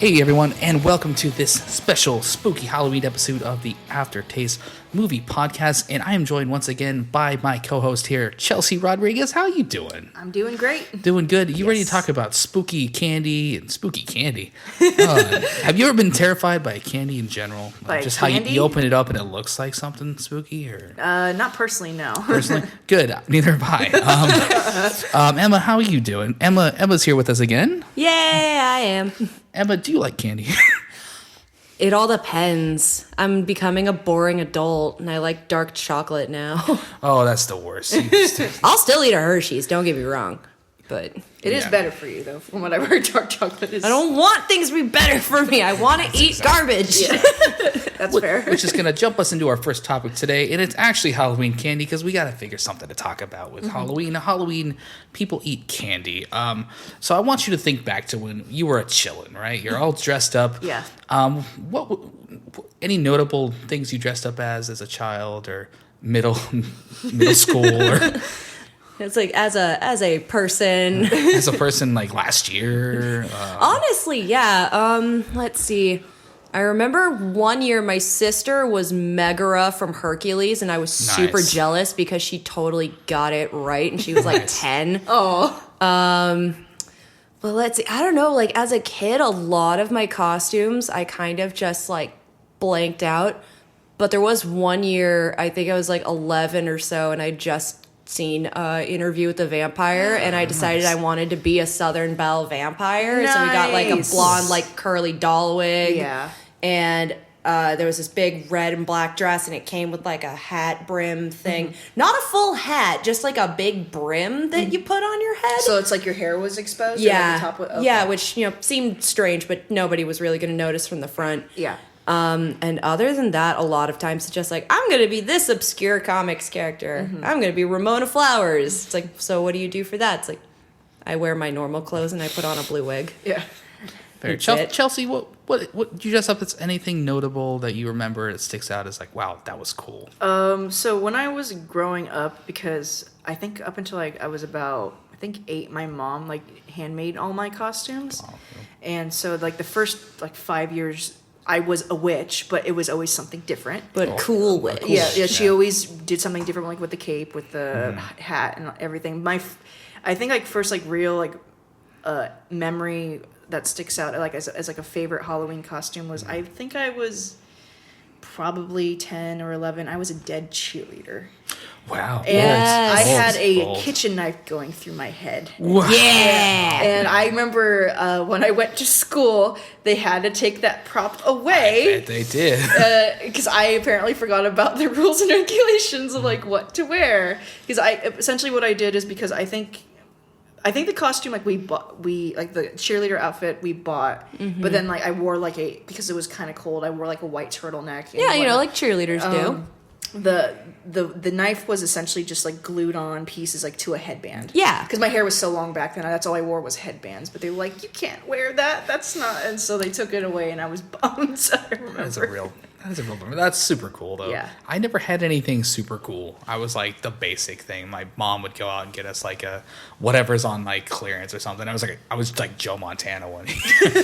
Hey everyone, and welcome to this special spooky Halloween episode of the AfterTaste Movie Podcast. And I am joined once again by my co-host here, Chelsea Rodriguez. How you doing? I'm doing great. Doing good. You ready to talk about spooky candy and spooky candy? Have you ever been terrified by candy in general? By just candy? how you open it up and it looks like something spooky, or Not personally, no. personally? Good. Neither have I. Emma, how are you doing? Emma's here with us again. Yeah, I am. Emma, do you like candy? It all depends. I'm becoming a boring adult, and I like dark chocolate now. Oh, that's the worst. I'll still eat a Hershey's, don't get me wrong. But It is better for you, though, from what I've heard. Dark chocolate is. I don't want things to be better for me. I want to eat garbage. Yeah. That's fair. Which is going to jump us into our first topic today, and it's actually Halloween candy because we got to figure something to talk about with Halloween. Halloween, people eat candy. So I want you to think back to when you were a chillin', right? You're all dressed up. Yeah. What any notable things you dressed up as a child or middle school or It's like as a person. as a person like last year? Honestly, yeah. Let's see. I remember one year my sister was Megara from Hercules, and I was super Nice. jealous because she totally got it right, and she was like 10. Oh. But let's see. I don't know. Like as a kid, a lot of my costumes I kind of just like blanked out. But there was one year, I think I was like 11 or so, and I just seen Interview with the Vampire, and I decided I wanted to be a Southern Belle vampire. So we got like a Nice. blonde, like curly doll wig. Yeah. And there was this big red and black dress, and it came with like a hat brim thing. Not a full hat, just like a big brim that you put on your head. So it's like your hair was exposed? Yeah, Or like the top okay. yeah, which seemed strange, but nobody was really going to notice from the front. Yeah. And other than that, a lot of times it's just like, I'm going to be this obscure comics character. I'm going to be Ramona Flowers. It's like, so what do you do for that? It's like, I wear my normal clothes and I put on a blue wig. Yeah. Fair. That's it. Chelsea, what did you dress up that's anything notable that you remember that sticks out as like, wow, that was cool? So when I was growing up, because I think up until I was about, 8, my mom handmade all my costumes. Oh, And so the first 5 years I was a witch, but it was always something different. But cool wig. Yeah, she always did something different, like with the cape, with the hat, and everything. I think first real memory that sticks out as a favorite Halloween costume was I think I was probably 10 or 11. I was a dead cheerleader, Wow. and Yes. I had a Bold. kitchen knife going through my head. Wow. Yeah. And I remember when I went to school, they had to take that prop away. I bet they did. Because I apparently forgot about the rules and regulations of what to wear. Because essentially what I did is because I think the costume the cheerleader outfit we bought, but then I wore because it was kind of cold, I wore a white turtleneck. And Yeah, whatnot. like cheerleaders do. The knife was essentially just glued on pieces to a headband. Yeah. Because my hair was so long back then, that's all I wore was headbands. But they were like, you can't wear that. That's not. And so they took it away, and I was bummed. So I remember. That is a real bummer. That's super cool though. Yeah. I never had anything super cool. I was the basic thing. My mom would go out and get us a whatever's on clearance or something. I was Joe Montana one year.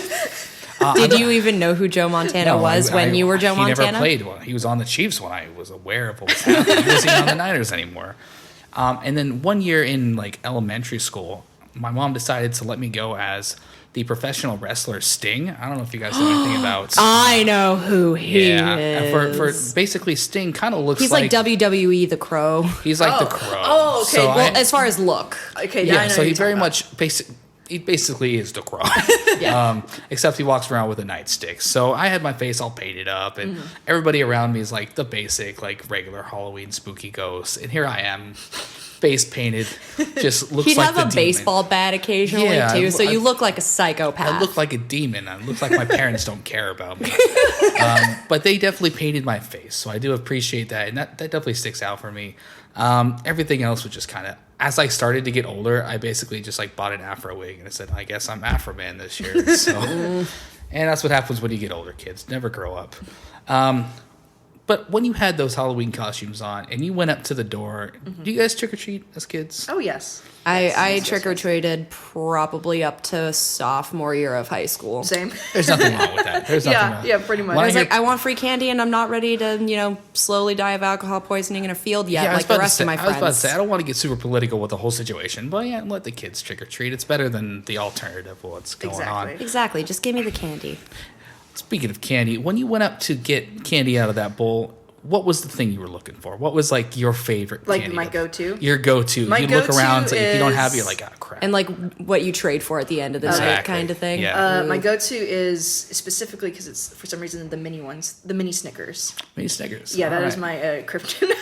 Did you even know who Joe Montana was when you were Joe he Montana? He never played one. He was on the Chiefs when I was aware of what was happening. He wasn't on the Niners anymore. And then one year in elementary school, my mom decided to let me go as the professional wrestler Sting. I don't know if you guys know anything about. I know who he is. And for basically Sting kind of looks He's like WWE The Crow. He's like the Crow. Oh, okay. So Well, as far as look. Okay, yeah, I know so who he you're very talking much he basically is the Crow. Yeah. Except he walks around with a nightstick. So I had my face all painted up, and everybody around me is the basic, regular Halloween spooky ghost. And here I am, face painted, just looks He'd like have the a demon. baseball bat occasionally Yeah, too, so I- you look like a psychopath. I look like a demon. I look like my parents don't care about me. But they definitely painted my face, so I do appreciate that, and that definitely sticks out for me. Everything else was just kind of, as I started to get older, I basically just bought an Afro wig, and I said, I guess I'm Afro Man this year. So, and that's what happens when you get older, kids. Never grow up. But when you had those Halloween costumes on and you went up to the door, do you guys trick or treat as kids? Oh, yes. I trick-or-treated probably up to sophomore year of high school. Same. There's nothing wrong with that. There's nothing wrong. Yeah, pretty much. When I was like, I want free candy, and I'm not ready to, slowly die of alcohol poisoning in a field yet, like the rest of my friends. I was about to say, I don't want to get super political with the whole situation, but yeah, let the kids trick or treat. It's better than the alternative of what's going on. Exactly. Just give me the candy. Speaking of candy, when you went up to get candy out of that bowl, what was the thing you were looking for? What was like your favorite candy? Like my go-to? Your go-to. You look around, like, if you don't have it, you're like, oh, crap. And like what you trade for at the end of the night kind of thing. Yeah. My go-to is specifically because it's, for some reason, the mini ones, the mini Snickers. Mini Snickers. Yeah, that is my kryptonite.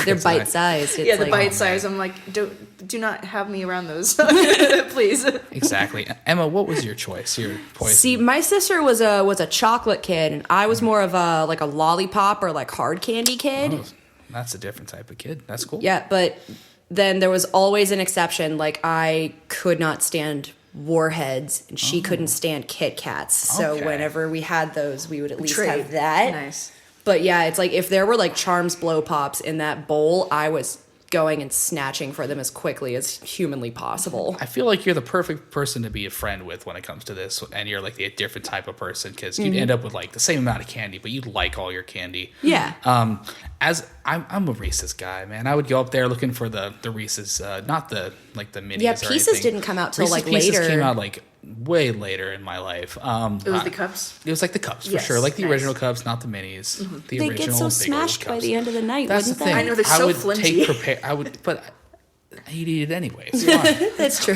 They're bite-sized. Yeah, the bite-sized. I'm like, do not have me around those, please. Exactly. Emma, what was your choice? Your poison? See, my sister was a chocolate kid, and I was more of a like a lollipop or like hard candy kid. Oh, that's a different type of kid. That's cool. Yeah, but then there was always an exception. Like I could not stand Warheads, and she couldn't stand Kit Kats. So whenever we had those, we would at least have that. Nice. But yeah, it's like if there were like Charms Blow Pops in that bowl, I was going and snatching for them as quickly as humanly possible. I feel like you're the perfect person to be a friend with when it comes to this, and you're like a different type of person because you'd end up with like the same amount of candy, but you'd like all your candy. Yeah. As I'm a Reese's guy, man. I would go up there looking for the Reese's, not the minis. Yeah, or Pieces anything. didn't come out till Reese's like Pieces later. came out like way later in my life. It was the cups? It was like the cups, for Yes, sure. Like the nice. original cups, not the minis. The They'd original get so big old smashed by cups. the end of the night, That's wouldn't the thing. they? I know, they're so would flimsy. but he'd eat it anyway. It's fine. That's true.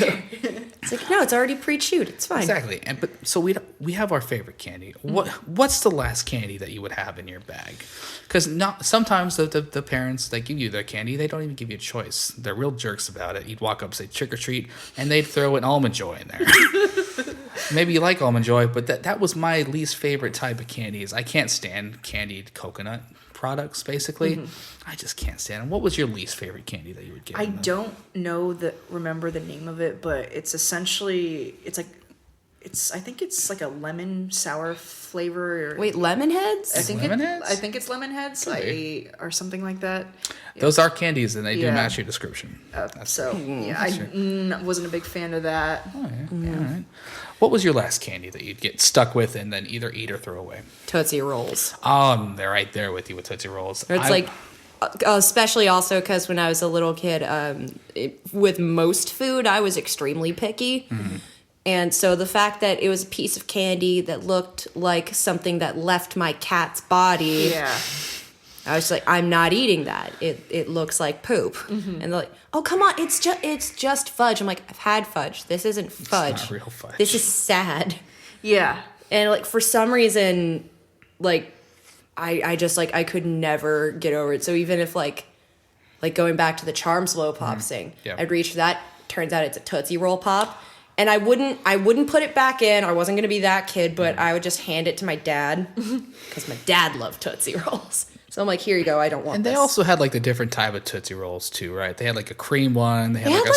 It's like, no, it's already pre-chewed. It's fine. Exactly. But so we have our favorite candy. What's the last candy that you would have in your bag? Because sometimes the parents that give you the candy, they don't even give you a choice. They're real jerks about it. You'd walk up, say trick or treat, and they'd throw an Almond Joy in there. Maybe you like Almond Joy, but that was my least favorite type of candy. Is I can't stand candied coconut products. Basically, I just can't stand them. What was your least favorite candy that you would get? I don't remember the name of it, but it's essentially I think it's like a lemon sour flavor. Wait, lemon heads? I think Lemon Heads? I think it's lemon heads, or something like that. Those are candies, and they do Yeah. match your description. I wasn't a big fan of that. Oh, yeah. All right. What was your last candy that you'd get stuck with and then either eat or throw away? Tootsie Rolls. They're right there with you with Tootsie Rolls. It's especially also because when I was a little kid, with most food, I was extremely picky. And so the fact that it was a piece of candy that looked like something that left my cat's body, Yeah. I was like, I'm not eating that. It looks like poop. And they're like, oh, come on, it's just fudge. I'm like, I've had fudge. This isn't fudge. It's not real fudge. This is sad. Yeah. And like for some reason, like I just like I could never get over it. So even if like going back to the Charms Blow Pops thing, I'd reach for that. Turns out it's a Tootsie Roll Pop. And I wouldn't put it back in. I wasn't gonna be that kid, but I would just hand it to my dad because my dad loved Tootsie Rolls. So I'm like, here you go. I don't want. And they this. also had like the different type of Tootsie Rolls too, right? They had like a cream one. They had like a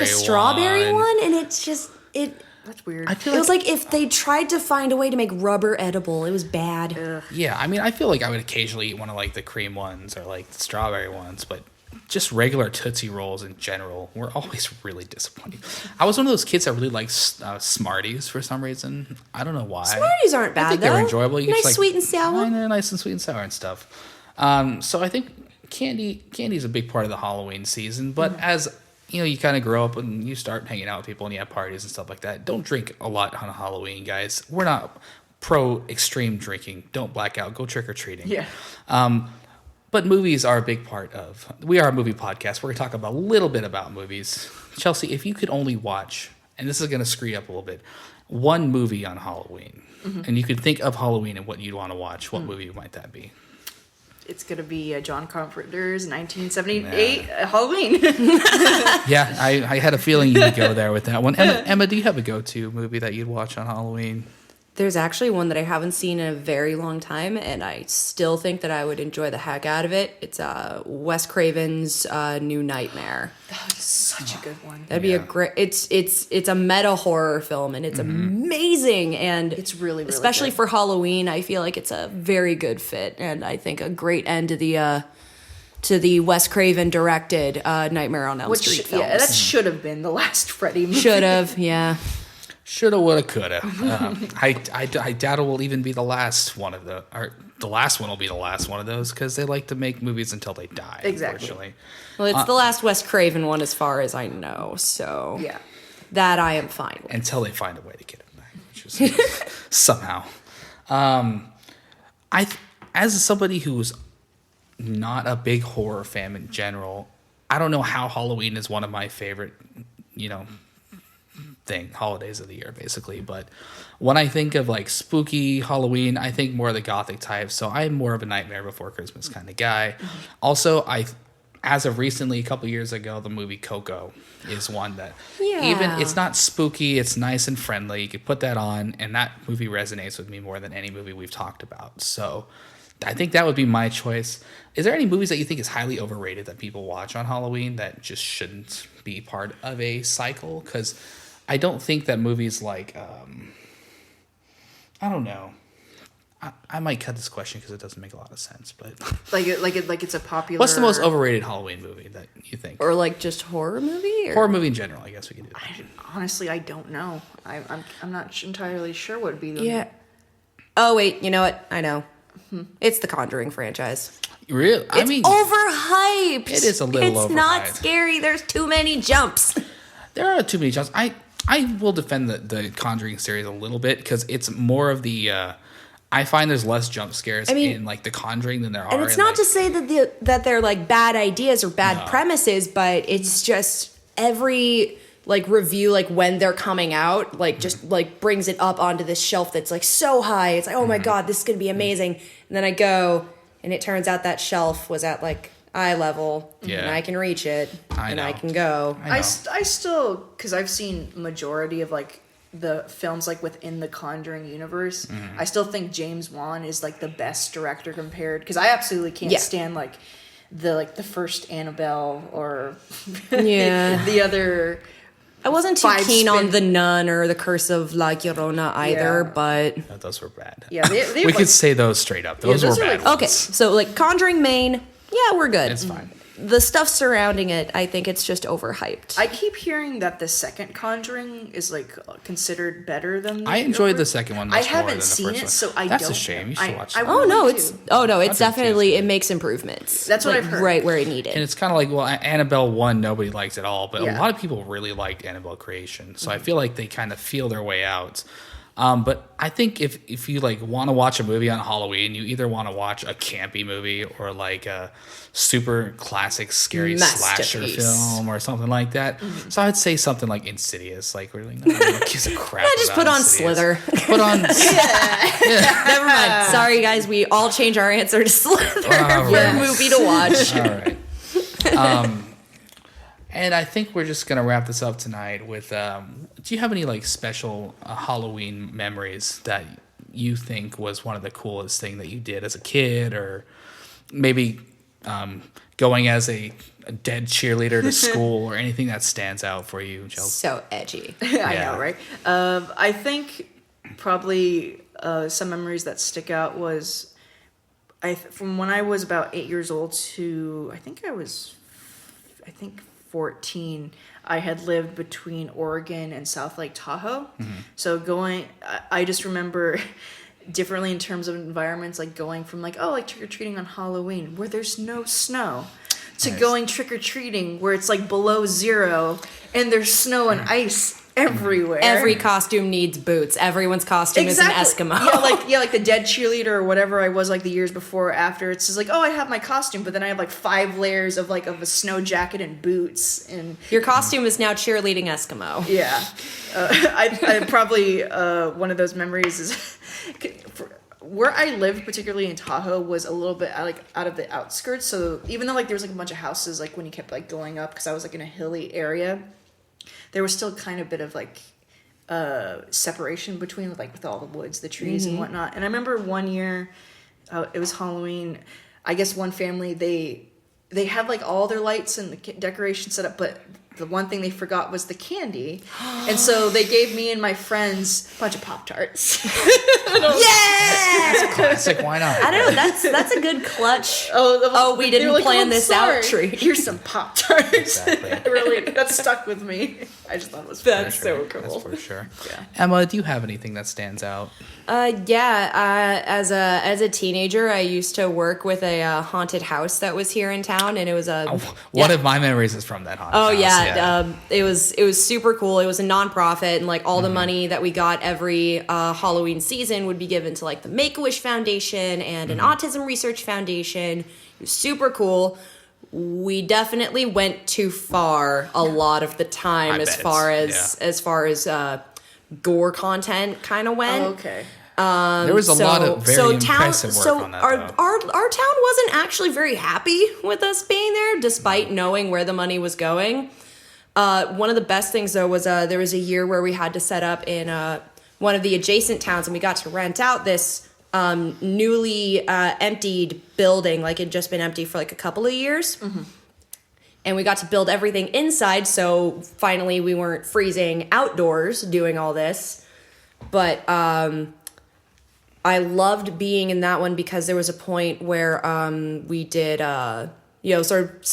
strawberry one, and it's just it. That's weird. I feel It was like if they tried to find a way to make rubber edible. It was bad. Yeah, I mean, I feel like I would occasionally eat one of like the cream ones or like the strawberry ones, but just regular Tootsie Rolls in general were always really disappointing. I was one of those kids that really liked Smarties for some reason. I don't know why. Smarties aren't bad I think though. they're enjoyable. You Nice, just, like, sweet and sour. They're nice and sweet and sour and stuff. So I think candy is a big part of the Halloween season. But as you kind of grow up and you start hanging out with people and you have parties and stuff like that. Don't drink a lot on Halloween, guys. We're not pro extreme drinking. Don't black out. Go trick or treating. Yeah. But movies are a big part of. We are a movie podcast. We're going to talk a little bit about movies. Chelsea, if you could only watch, and this is going to screw you up a little bit, one movie on Halloween, and you could think of Halloween and what you'd want to watch, what movie might that be? It's going to be John Carpenter's 1978 Halloween. Yeah, I had a feeling you would go there with that one. Emma, do you have a go-to movie that you'd watch on Halloween? There's actually one that I haven't seen in a very long time, and I still think that I would enjoy the heck out of it. It's Wes Craven's New Nightmare. That's such a good one. That'd be a great. It's a meta horror film, and it's amazing, and It's really especially good. for Halloween. I feel like it's a very good fit, and I think a great end to the Wes Craven directed Nightmare on Elm Street films. Yeah, that should have been the last Freddy movie. Should have, yeah. Shoulda, woulda, coulda. I doubt it will even be the last one of the last one will be the last one of those because they like to make movies until they die. Exactly. Unfortunately. Well, it's the last Wes Craven one as far as I know, so Yeah. that I am fine with. Until they find a way to get it back, which is somehow. As somebody who's not a big horror fan in general, I don't know how Halloween is one of my favorite, holidays of the year, basically. But when I think of like spooky Halloween, I think more of the gothic type. So I'm more of a Nightmare Before Christmas kind of guy. Also, as of recently, a couple years ago, the movie Coco is one that even it's not spooky, it's nice and friendly. You could put that on, and that movie resonates with me more than any movie we've talked about. So I think that would be my choice. Is there any movies that you think is highly overrated that people watch on Halloween that just shouldn't be part of a cycle? Because I don't think that movies like, I don't know. I might cut this question because it doesn't make a lot of sense. But Like it's a popular. what's the most overrated Halloween movie that you think? Or like just horror movie? Or? Horror movie in general, I guess we could do that. Honestly, I don't know. I'm not entirely sure what would be the. Yeah. Oh, wait, you know what? I know. It's the Conjuring franchise. Really? It's overhyped. It is a little It's overhyped. not scary. There's too many jumps. There are too many jumps. I will defend the Conjuring series a little bit because it's more of the. I find there's less jump scares in like the Conjuring than there are. And it's in, not like, to say that they're like bad ideas or bad premises, but it's just every like review, like when they're coming out, like just like brings it up onto this shelf that's like so high. It's like, oh my God, this is gonna be amazing. And then I go, and it turns out that shelf was at like eye level, and I can reach it, and I can go. I still, because I've seen majority of like the films like within the Conjuring universe, I still think James Wan is like the best director compared, because I absolutely can't stand like the first Annabelle or the other. I wasn't too keen on The Nun or The Curse of La Llorona either, but No, those were bad. Yeah, they we could say those straight up. Those were those are bad. like- ones. okay. So like Conjuring main, yeah, we're good. It's fine. The stuff surrounding it, I think it's just overhyped. I keep hearing that the second Conjuring is like considered better than. I enjoyed the second one. I Much more haven't than the seen first it, one. so I That's don't. a shame. You should watch I that. would like It's to. definitely it makes improvements. That's what like, I've heard. Right where it needed. And it's kind of like, well, Annabelle 1, nobody liked at all, but a Yeah. lot of people really liked Annabelle Creation. So I feel like they kind of feel their way out. But I think if you like want to watch a movie on Halloween, you either want to watch a campy movie or like a super classic scary slasher Masterpiece. film or something like that. So I'd say something like Insidious. Like really, no one gives a crap. just about put on Insidious. Slither. Put on. Never mind. Sorry guys, we all change our answer to Slither All for right. a movie to watch. All right. And I think we're just gonna wrap this up tonight with. Do you have any like special Halloween memories that you think was one of the coolest thing that you did as a kid, or maybe going as a dead cheerleader to school, or anything that stands out for you, Chelsea? So edgy. I know, right? I think probably some memories that stick out was from when I was about 8 years old to I think 14. I had lived between Oregon and South Lake Tahoe. So I just remember differently in terms of environments, like going from like trick-or-treating on Halloween where there's no snow to going trick-or-treating where it's like below zero and there's snow and ice everywhere. Every costume needs boots. Everyone's costume is an Eskimo. like the dead cheerleader or whatever I was like the years before or after. It's just like, I have my costume, but then I have like 5 layers of a snow jacket and boots and Your costume is now cheerleading Eskimo. yeah. I probably one of those memories is where I lived, particularly in Tahoe, was a little bit out of the outskirts. So even though there was a bunch of houses when you kept going up, because I was in a hilly area, there was still kind of a bit of separation between like with all the woods, the trees and whatnot. And I remember one year, it was Halloween. I guess one family they had like all their lights and the decorations set up, but the one thing they forgot was the candy. And so they gave me and my friends a bunch of Pop-Tarts. Yeah! Classic, why not? I don't know. That's a good clutch. We they were didn't like, plan I'm this sorry. out treat. Here's some Pop-Tarts. Exactly. Really, that stuck with me. I just thought it was That's funny. so cool. That's for sure. Yeah. Emma, do you have anything that stands out? As a teenager, I used to work with a haunted house that was here in town, and it was a One of my memories is from that haunted house. It was super cool. It was a nonprofit, and like all the money that we got every Halloween season would be given to like the Make-A-Wish Foundation and an Autism Research Foundation. It was super cool. We definitely went too far a lot of the time as far as gore content kind of went. Oh, okay. There was a lot of very impressive work on that. Our town wasn't actually very happy with us being there, despite knowing where the money was going. One of the best things though was there was a year where we had to set up in one of the adjacent towns, and we got to rent out this newly emptied building. Like it'd just been empty for like a couple of years. And we got to build everything inside, so finally we weren't freezing outdoors doing all this. But I loved being in that one because there was a point where we did, sort of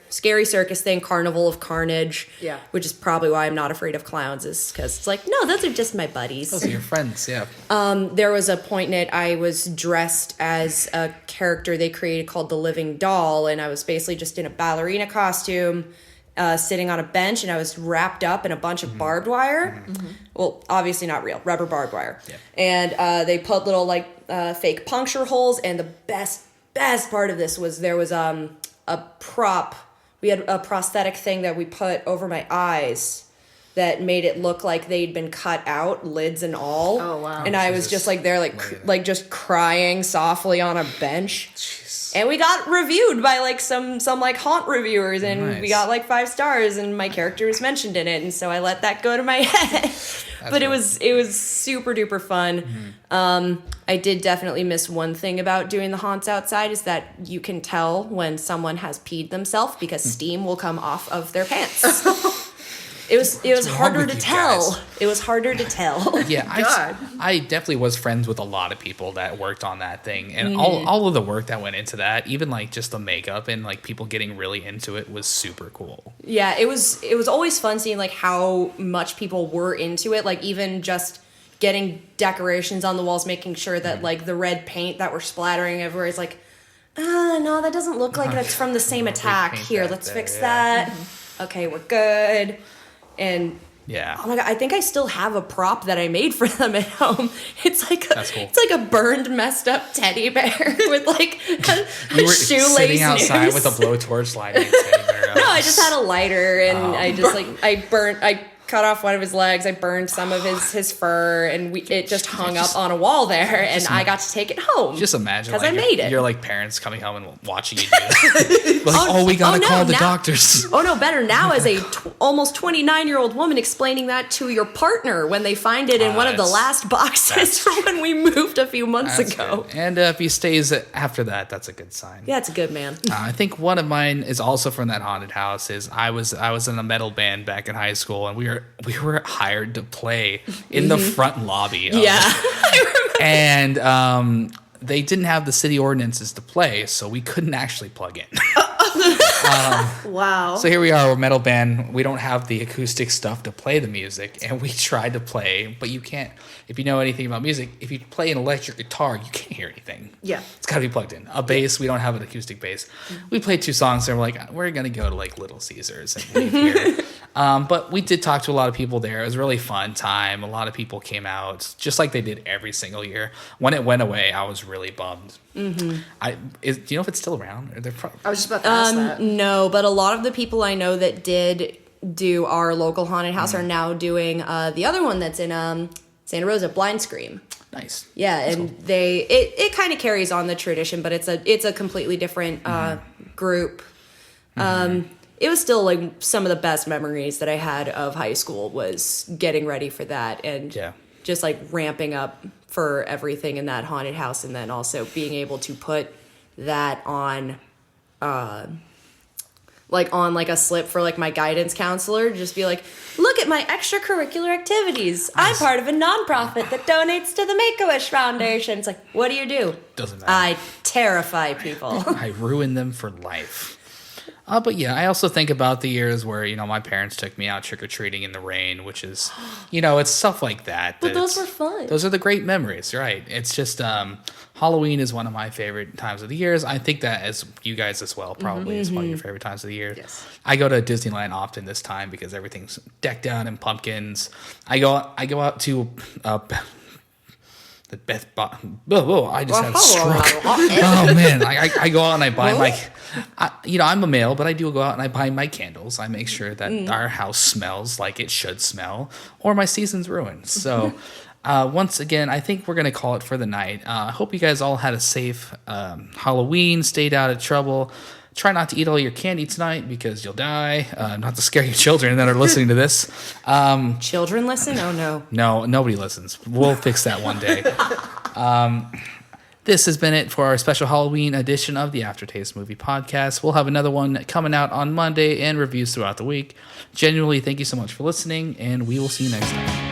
scary circus thing, Carnival of Carnage. Yeah. Which is probably why I'm not afraid of clowns, is because it's like, no, those are just my buddies. Those are your friends, yeah. There was a point in it I was dressed as a character they created called the Living Doll, and I was basically just in a ballerina costume, sitting on a bench, and I was wrapped up in a bunch of barbed wire. Well, obviously not real, rubber barbed wire. Yeah. And they put little fake puncture holes, and the best part of this was there was a prop. We had a prosthetic thing that we put over my eyes that made it look like they'd been cut out, lids and all. Oh, wow. And I was just like there, like just crying softly on a bench. Jeez. And we got reviewed by like some like haunt reviewers, and we got like 5 stars, and my character was mentioned in it, and so I let that go to my head. But it was super duper fun. I did definitely miss one thing about doing the haunts outside, is that you can tell when someone has peed themselves because steam will come off of their pants. It was harder to tell. Guys? It was harder to tell. Yeah, I definitely was friends with a lot of people that worked on that thing, and all of the work that went into that, even like just the makeup and like people getting really into it, was super cool. Yeah, it was always fun seeing like how much people were into it, like even just getting decorations on the walls, making sure that like the red paint that we're splattering everywhere is like, no, that doesn't look like that's from the same attack. Here, let's fix that. Okay, we're good. And yeah, oh my god, I think I still have a prop that I made for them at home. It's like it's like a burned, messed up teddy bear with like a you were shoelace sitting outside noose. with a blowtorch lighting a teddy bear up. No, I just had a lighter, and I cut off one of his legs. I burned some of his fur, and it just hung up on a wall there, and I got to take it home. Just imagine, because I made it. Your like parents coming home and watching you do that. Like, we gotta call the doctors. Oh no, better now as a almost 29-year-old woman explaining that to your partner when they find it in one of the last boxes from when we moved a few months ago. Good. And if he stays after that, that's a good sign. Yeah, it's a good man. I think one of mine is also from that haunted house. Is I was in a metal band back in high school, and we were hired to play in the front lobby. And they didn't have the city ordinances to play, so we couldn't actually plug in. Wow. So here we are, we're a metal band. We don't have the acoustic stuff to play the music, and we tried to play, but you can't. If you know anything about music, if you play an electric guitar, you can't hear anything. Yeah. It's got to be plugged in. A bass, we don't have an acoustic bass. We played 2 songs, and we're like, we're going to go to like Little Caesars and leave here. But we did talk to a lot of people there. It was a really fun time. A lot of people came out, just like they did every single year. When it went away, I was really bummed. Mm-hmm. Do you know if it's still around? I was just about to ask that. No, but a lot of the people I know that did do our local haunted house are now doing the other one that's in Santa Rosa, Blind Scream. Nice. Yeah, and cool. It kind of carries on the tradition, but it's a completely different group. it was still like some of the best memories that I had of high school was getting ready for that and just like ramping up for everything in that haunted house, and then also being able to put that on like a slip for like my guidance counselor, just be like, look at my extracurricular activities. I'm part of a nonprofit that donates to the Make-A-Wish Foundation. It's like, what do? Doesn't matter. I terrify people. I ruin them for life. But yeah, I also think about the years where, my parents took me out trick-or-treating in the rain, which is, it's stuff like that. But those were fun. Those are the great memories, right? It's just, Halloween is one of my favorite times of the years. I think that as you guys as well, probably is one of your favorite times of the year. Yes. I go to Disneyland often this time because everything's decked out in pumpkins. I go out to, the Beth. I just had a stroke. Oh man! I go out and I buy I'm a male, but I do go out and I buy my candles. I make sure that our house smells like it should smell, or my season's ruined. So, once again, I think we're gonna call it for the night. I hope you guys all had a safe Halloween, stayed out of trouble. Try not to eat all your candy tonight because you'll die. Not to scare your children that are listening to this. Children listen? Oh, no. No, nobody listens. We'll fix that one day. This has been it for our special Halloween edition of the AfterTaste Movie Podcast. We'll have another one coming out on Monday and reviews throughout the week. Genuinely, thank you so much for listening, and we will see you next time.